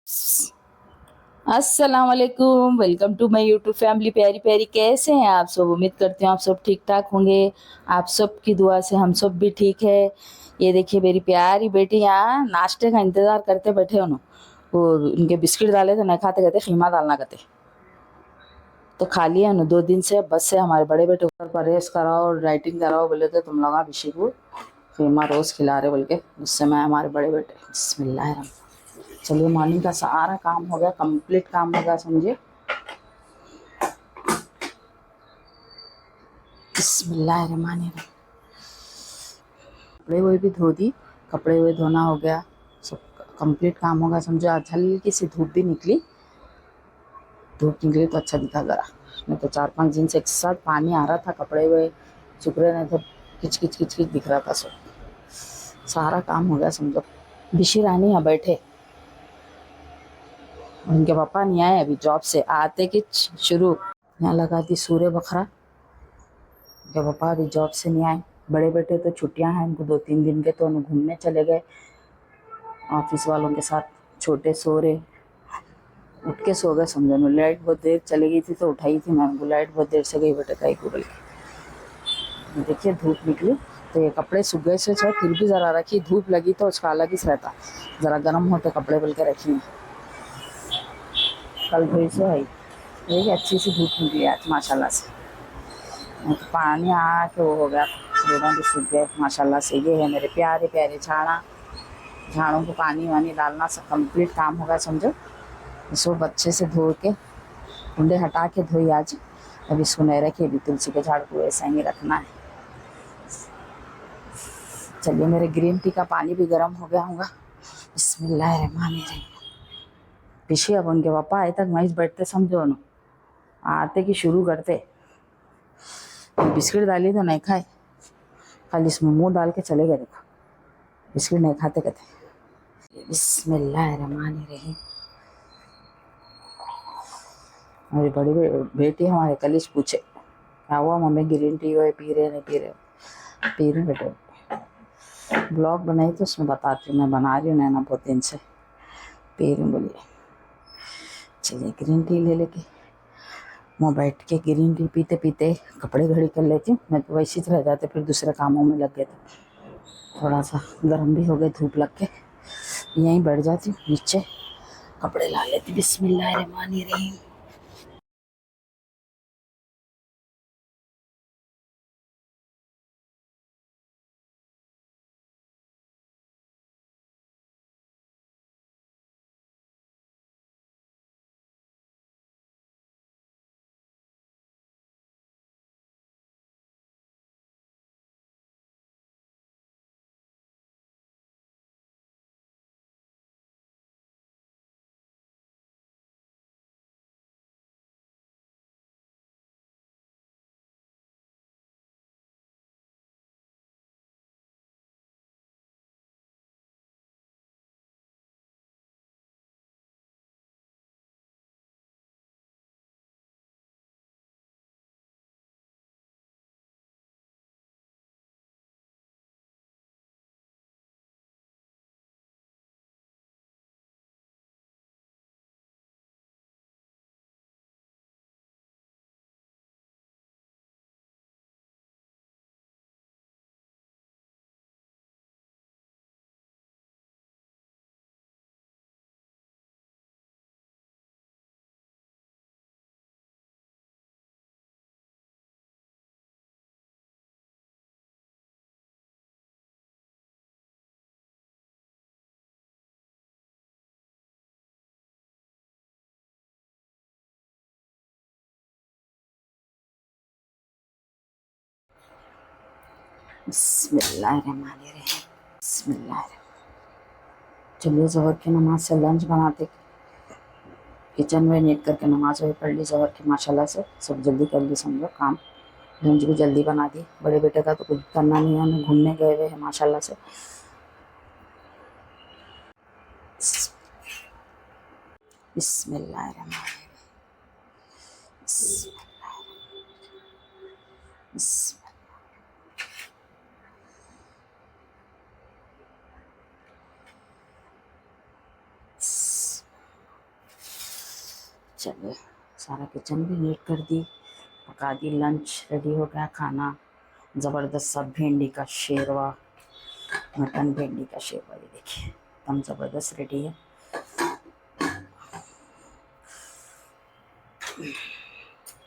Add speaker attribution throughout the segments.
Speaker 1: अस्सलाम वालेकुम, welcome to my YouTube family. प्यारी प्यारी, कैसे हैं आप सब? उम्मीद करती हूँ आप सब ठीक ठाक होंगे। आप सब की दुआ से हम सब भी ठीक है। ये देखिए मेरी प्यारी बेटी यहाँ नाश्ते का इंतज़ार करते बैठे हो ना। वो उनके बिस्किट डाले तो नहीं खाते, कहते खीमा डालना कहते। तो खा लिया ना 2 दिन से। बस से हमारे बड़े बेटे ऊपर परहेज कराओ, डाइटिंग कराओ बोले थे, तुम लोग अभिषेक को खीमा रोज़ खिला रहे बोल के। उससे मैं हमारे बड़े बेटे बिस्मिल्लाह। चलिए मॉर्निंग का सारा काम हो गया, कंप्लीट काम हो गया समझिए। बिस्मिल्लाहिर्रहमानिर्रहीम। कपड़े हुए भी धो दी, कपड़े हुए धोना हो गया, सब कंप्लीट काम हो गया समझो। आज हल्की सी धूप भी निकली, धूप निकली तो अच्छा दिखा ज़रा। नहीं तो 4-5 दिन से एक साथ पानी आ रहा था, कपड़े हुए सूख रहे नहीं तो किच किच किच किच दिख रहा था सब। सारा काम हो गया समझो। बिशी रानी यहाँ बैठे, उनके पापा नहीं आए अभी जॉब से, आते कि शुरू। यहाँ लगा दी सूर्य बखरा, उनके पापा अभी जॉब से नहीं आए। बड़े बेटे तो छुट्टियां हैं उनको 2-3 दिन के, तो उन्हें घूमने चले गए ऑफिस वालों के साथ। छोटे सो रहे, उठ के सो गए समझो ना। लाइट बहुत देर चली गई थी तो उठाई थी मैं उनको, लाइट बहुत देर से गई बेटे ताई को बोल के। देखिए धूप निकली तो ये कपड़े सूख गए से चाहे फिर भी ज़रा रखी, धूप लगी तो उसका अलग ही रहता, ज़रा गर्म होते कपड़े बोल के रखी। कल धोई से है यही अच्छी सी धूप निकली आज माशाल्लाह से। तो पानी आके वो हो गया, रोडों भी सूख गए माशाल्लाह से। ये है मेरे प्यारे प्यारे झाड़ा, झाड़ों को पानी वानी डालना सब कंप्लीट काम होगा समझो। इसको अच्छे से धो के कुंडे हटा के धोई आज। अब इसको नहीं रखिए, अभी तुलसी के झाड़ को ऐसा ही रखना है। चलिए मेरे ग्रीन टी का पानी भी गर्म हो गया होगा। बिस्मिल्लाहिर्रहमानिर्रहीम। पीछे अब उनके पापा आए तक वहीं बैठते समझो ना, आते कि शुरू करते। बिस्किट डाली तो नहीं खाए, खाली इसमें मुंह डाल के चले गए। देखो बिस्किट नहीं खाते कहते। बिस्मिल्लाहिर्रहमानिर्रहीम। मेरी बड़ी बेटी हमारे कल पूछे क्या हुआ मम्मी, ग्रीन टी हो पी रहे नहीं पी रहे? पी रहे बेटे। ब्लॉग बनाई तो उसमें बताती हूँ, मैं बना रही हूँ नैना बहुत दिन से, पी रही हूँ बोलिए। चलिए ग्रीन टी ले लेके मैं बैठ के ग्रीन टी पीते पीते कपड़े घड़ी कर लेती हूँ। मैं तो वैसे ही रह जाते, फिर दूसरे कामों में लग गए थे। थोड़ा सा गर्म भी हो गए धूप लग के, यहीं बैठ जाती हूँ नीचे, कपड़े ला लेती। बिस्मिल्लाहिर्रहमानिर्रहीम। बिस्मिल्लाहिर्रहमानिर्रहीम। बिस्मिल्लाह। चलिए ज़ोहर की नमाज से लंच बनाते, किचन में नीट करके नमाज वही पढ़ ली ज़ोहर की माशाल्लाह से। सब जल्दी कर ली समझो काम, लंच भी जल्दी बना दी। बड़े बेटे का तो कुछ करना नहीं है, उन्हें घूमने गए हुए हैं माशाल्लाह से। बिस्मिल्लाहिर्रहमानिर्रहीम। चलिए सारा किचन भी नीट कर दी, पका दी, लंच रेडी हो गया। खाना ज़बरदस्त सा भिंडी का शेरवा, मटन भिंडी का शेरवा, ये देखिए एकदम ज़बरदस्त रेडी है।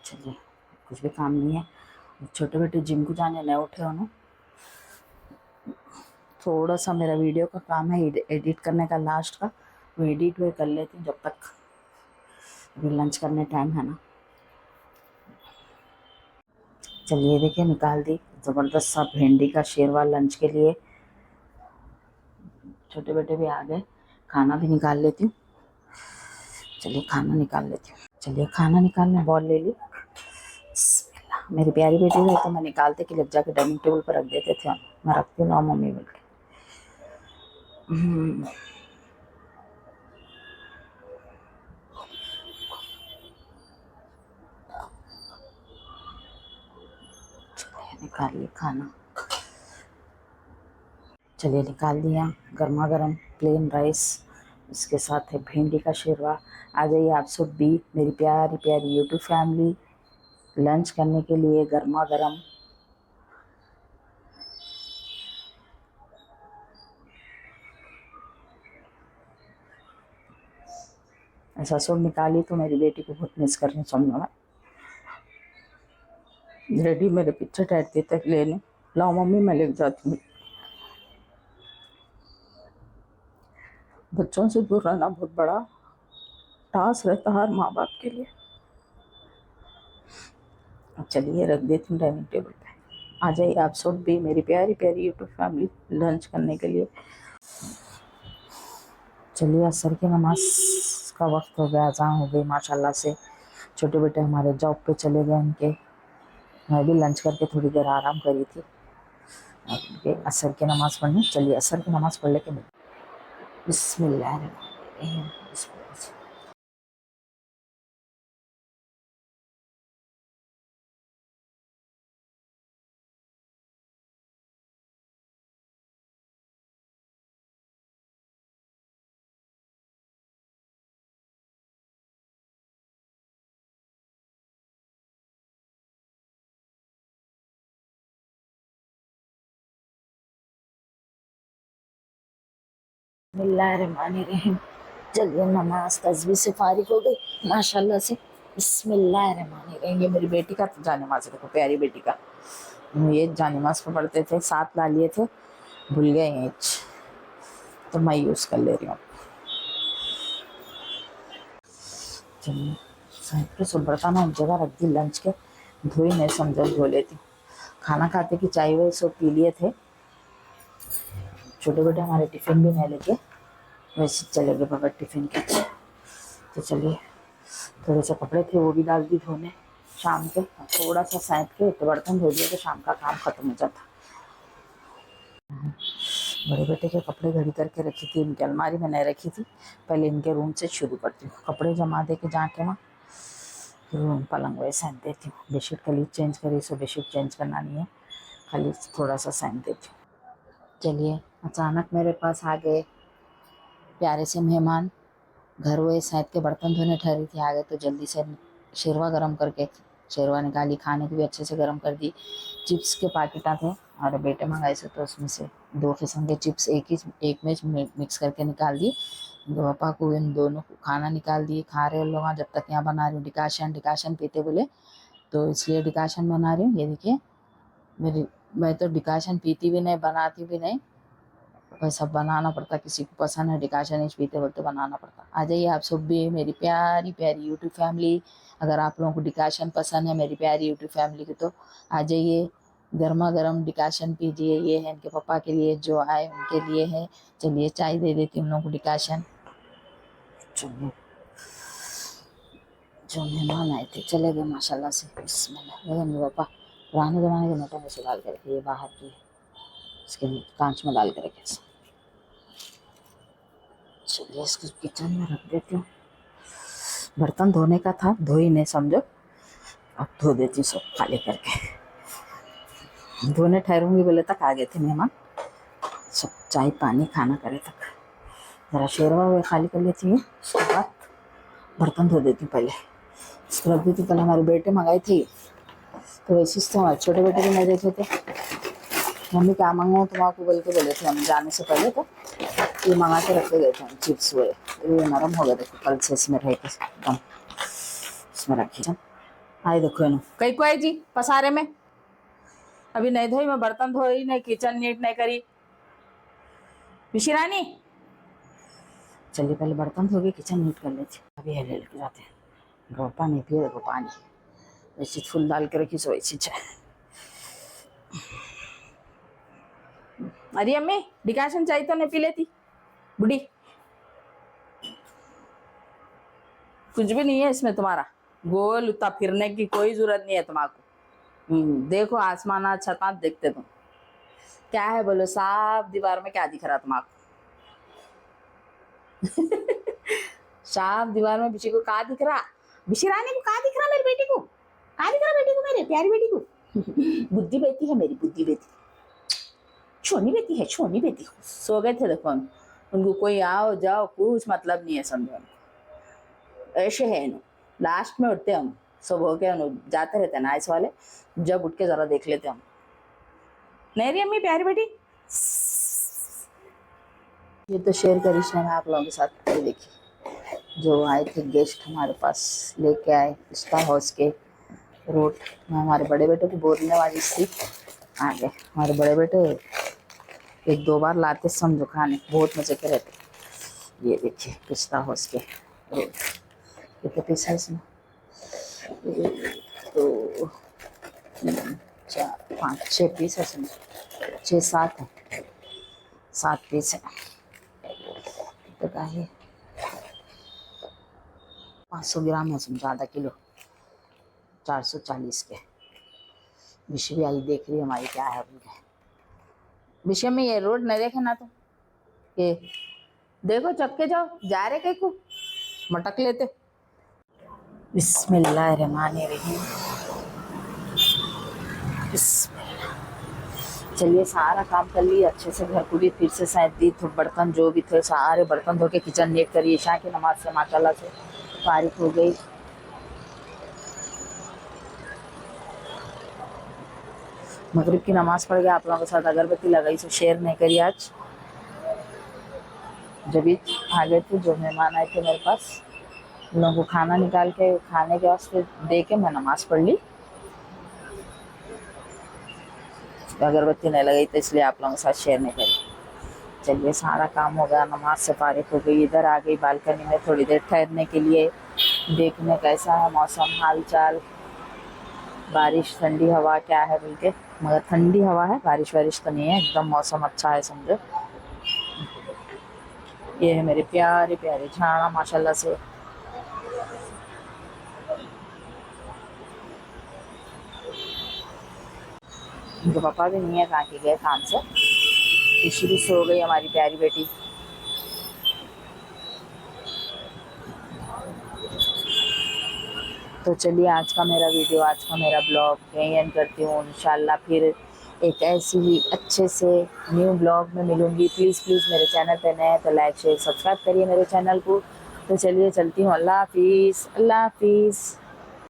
Speaker 1: चलिए कुछ भी काम नहीं है। छोटे बेटे जिम को जाने नहीं उठे हो ना, थोड़ा सा मेरा वीडियो का काम है एडिट करने का, लास्ट का वो एडिट हुए कर लेती हूँ जब तक, अभी लंच करने टाइम है ना। चलिए देखिए निकाल दी ज़बरदस्त सा भिंडी का शेरवा लंच के लिए। छोटे बेटे भी आ गए, खाना भी निकाल लेती हूँ। चलिए खाना निकाल लेती हूँ। चलिए खाना निकालने बॉल ले ली। बिस्मिल्लाह। मेरी प्यारी बेटी है तो मैं निकालते कि लग जाके डाइनिंग टेबल पर रख देते थे, मैं रखती हूँ मम्मी बोल के। निकाल ली खाना। चलिए निकाल दिया गर्मा गर्म प्लेन राइस, इसके साथ है भिंडी का शेरवा। आ जाइए आप सब भी मेरी प्यारी प्यारी यूट्यूब फैमिली लंच करने के लिए गर्मा गर्म। ऐसा सब निकाली तो मेरी बेटी को बहुत मिस कर रही हूँ, समझो मैं। रेडी मेरे पीछे ठहरती तक लेने, लाओ मम्मी मैं लेके जाती हूँ। बच्चों से दूर रहना बहुत बड़ा टास्क रहता है हर माँ बाप के लिए। अब चलिए रख देती हूँ डाइनिंग टेबल पे। आ जाइए आप सब भी मेरी प्यारी प्यारी यूट्यूब फैमिली लंच करने के लिए। चलिए असर की नमाज का वक्त हो गया, अज़ान हो गई माशाल्लाह से। छोटे बेटे हमारे जॉब पे चले गए उनके, मैं भी लंच करके थोड़ी देर आराम करी थी। अब असर की नमाज़ पढ़नी। चलिए असर की नमाज़ पढ़ लेके बिस्मिल्लाह। बिस्मिल्लाहिर्रहमानिर्रहीम। चलिए नमाज तस्बीह से फारिग हो गई माशाल्लाह से। बिस्मिल्लाहिर्रहमानिर्रहीम। ये मेरी बेटी का जान नमाज, देखो प्यारी बेटी का, ये जान नमाज को पढ़ते थे, साथ ला लिए थे, भूल गए हैं तो मैं यूज़ कर ले रही हूँ। चलिए साइड पे सब बर्तन एक जगह रख दी, लंच के धोई नहीं, समझ धो लेती। खाना खाते कि चाय वाय सब पी लिए थे। छोटे बेटे हमारे टिफ़िन भी नहीं लेके वैसे चले गए बगैर टिफ़िन के। तो चलिए थोड़े से कपड़े थे वो भी डाल दी धोने शाम के, थोड़ा सा सैंत के तो बर्तन धो दिए तो शाम का काम ख़त्म हो जाता। बड़े बेटे के कपड़े घड़ी करके रखी थी, इनकी अलमारी में नहीं रखी थी। पहले इनके रूम से शुरू करती हूँ, कपड़े जमा दे के जाके वहाँ रूम पलंग वही सैंत देती हूँ। बेडशीट कल चेंज करी सो बेडशीट चेंज करना नहीं है, खाली थोड़ा सा सैंत देती हूँ। चलिए अचानक मेरे पास आ गए प्यारे से मेहमान। घर वो शायद के बर्तन धोने ठहरी थी, आ गए तो जल्दी से शेरवा गरम करके शेरवा निकाली, खाने को भी अच्छे से गरम कर दी। चिप्स के पैकेट थे और बेटे मंगाए से तो उसमें से 2 किस्म के चिप्स एक में मिक्स करके निकाल दिए। तो पापा को इन दोनों को खाना निकाल दिए, खा रहे लोग। जब तक यहाँ बना रही हूँ डिकाशन पीते बोले तो इसलिए डिकाशन बना रही हूँ। ये देखिए मैं तो डिकाशन पीती भी नहीं, बनाती भी नहीं, वैसा बनाना पड़ता, किसी को पसंद है डिकाशन नहीं पीते बोलते तो बनाना पड़ता। आ जाइए आप सब भी मेरी प्यारी प्यारी यूट्यूब फैमिली, अगर आप लोगों को डिकाशन पसंद है मेरी प्यारी यूट्यूब फैमिली की तो आ जाइए, गर्मा गर्म डिकाशन पीजिए। ये है इनके पापा के लिए, जो आए उनके लिए है। चलिए चाय दे देती हूँ उन लोगों को डिकाशन। चलिए जो मेहमान आए थे चले गए माशाल्लाह से। बिस्मिल्लाह। मेरे पापा पुराने ज़माने के नोटों में से डाल कर रखे, ये बाहर की इसके कांच में डाल कर रखे। चलिए इसको किचन में रख देती हूँ। बर्तन धोने का था, धो ही नहीं समझो, अब धो देती हूँ सब खाली करके। धोने ठहरूंगी बोले तक आ गए थे मेहमान, सब चाय पानी खाना करे तक। ज़रा शेरवा हुए खाली कर लेती हूँ, उसके बाद बर्तन धो देती हूँ पहले, इसको रख देती। पहले हमारे बेटे मंगाए थे तो वैसे तो हमारे छोटे बेटे भी नहीं देखे थे। मम्मी क्या मंगाऊँ तुम आपको बोल के बोले थे हम जाने से पहले, तो ये मंगा के रखे गए थे चिप्स हुए। ये नरम हो गए, देखो कल से इसमें रह के एकदम इसमें रखी जाए। आए देखो इन्हों कहीं को आई जी पसारे में, अभी नहीं धोई मैं, बर्तन धोई नहीं, किचन नीट नहीं करी। विशिरानी चलिए पहले बर्तन धो के किचन नीट कर लेते, अभी है लेके जाते हैं। पानी पिए देखो, पानी वैसे फूल डाल के रखी सो वैसी चाय। अरे अम्मी डिकाशन चाहिए तो नहीं पी लेती बुढ़ी, कुछ भी नहीं है इसमें तुम्हारा, गोल उतना फिरने की कोई जरूरत नहीं है तुम्हारा। देखो आसमान अच्छा था देखते तुम, क्या है बोलो साफ दीवार में क्या दिख रहा तुम्हारा? साफ दीवार में बिशी को क्या दिख रहा? बिशी रानी को क्या दिख रहा? मेरी बेटी को क्या दिख रहा? बेटी को, मेरे प्यारी बेटी को। बुद्धि बेटी है मेरी, बुद्धि बेटी, छोनी बेटी है, छोनी बेटी। सो गए थे देखो, उनको कोई आओ जाओ कुछ मतलब नहीं है, समझो ऐसे है नो। लास्ट में उठते हम सब हो गया, जाते रहते हैं नाइस वाले, जब उठ के जरा देख लेते हम। नहीं रही अम्मी प्यारी बेटी, ये तो शेयर करी मैं आप लोगों के साथ। ये देखिए जो आए थे गेस्ट हमारे पास, लेके आए पिस्ता हाउस के रोट। मैं हमारे बड़े बेटे को बोलने वाली थी, आ गए हमारे बड़े बेटे, एक दो बार लाते समझो खाने, बहुत मजे के रहते। ये देखिए पिस्ता हाउस के रोट, कितने पीस है इसमें? 1 2 3 4 5 6 पीस है इसमें, 6 7 है, 7 पीस है। तो क्या है 500 ग्राम है इसमें, आधा किलो 440 के। विषय भी आई देख रही हमारी क्या है विषय में। ये रोड नहीं देखे ना तुम, ये देखो चक्के जाओ जा रहे कहीं को मटक लेते। बिस्मिल्लाहिर्रहमानिर्रहीम, चलिए सारा काम कर लिए अच्छे से, घर को भी फिर से शायद दी, तो बर्तन जो भी थे सारे बर्तन धो के किचन नीट करिए। ईशा की नमाज से माशाल्लाह से फारिग हो गई। मगरिब की नमाज पढ़ के आप लोगों के साथ अगरबत्ती लगाई, सो शेयर नहीं करी आज। जब भी आ गए थे जो मेहमान आए थे मेरे पास, उन लोगों को खाना निकाल के खाने के वास्ते दे के मैं नमाज पढ़ ली। अगरबत्ती नहीं लगाई तो इसलिए आप लोगों के साथ शेयर नहीं करी। चलिए सारा काम हो गया, नमाज से फारिग हो गई। इधर आ गई बालकनी में थोड़ी देर ठहरने के लिए, देखने कैसा है मौसम, हाल चाल, बारिश ठंडी हवा क्या है बोल के। मगर ठंडी हवा है, बारिश वारिश तो नहीं है, एकदम मौसम अच्छा है समझो। ये है मेरे प्यारे प्यारे झाड़ा माशाल्लाह से। उनके पापा भी नहीं है, कहाँ के गए काम से। ऋषि भी सो गई हमारी प्यारी बेटी। तो चलिए आज का मेरा वीडियो, आज का मेरा ब्लॉग यहीं एंड करती हूँ। इंशाल्लाह फिर एक ऐसी ही अच्छे से न्यू ब्लॉग में मिलूँगी। प्लीज़ मेरे चैनल पे नए तो लाइक शेयर सब्सक्राइब करिए मेरे चैनल को। तो चलिए चलती हूँ, अल्लाह हाफिज़, अल्लाह हाफिज़।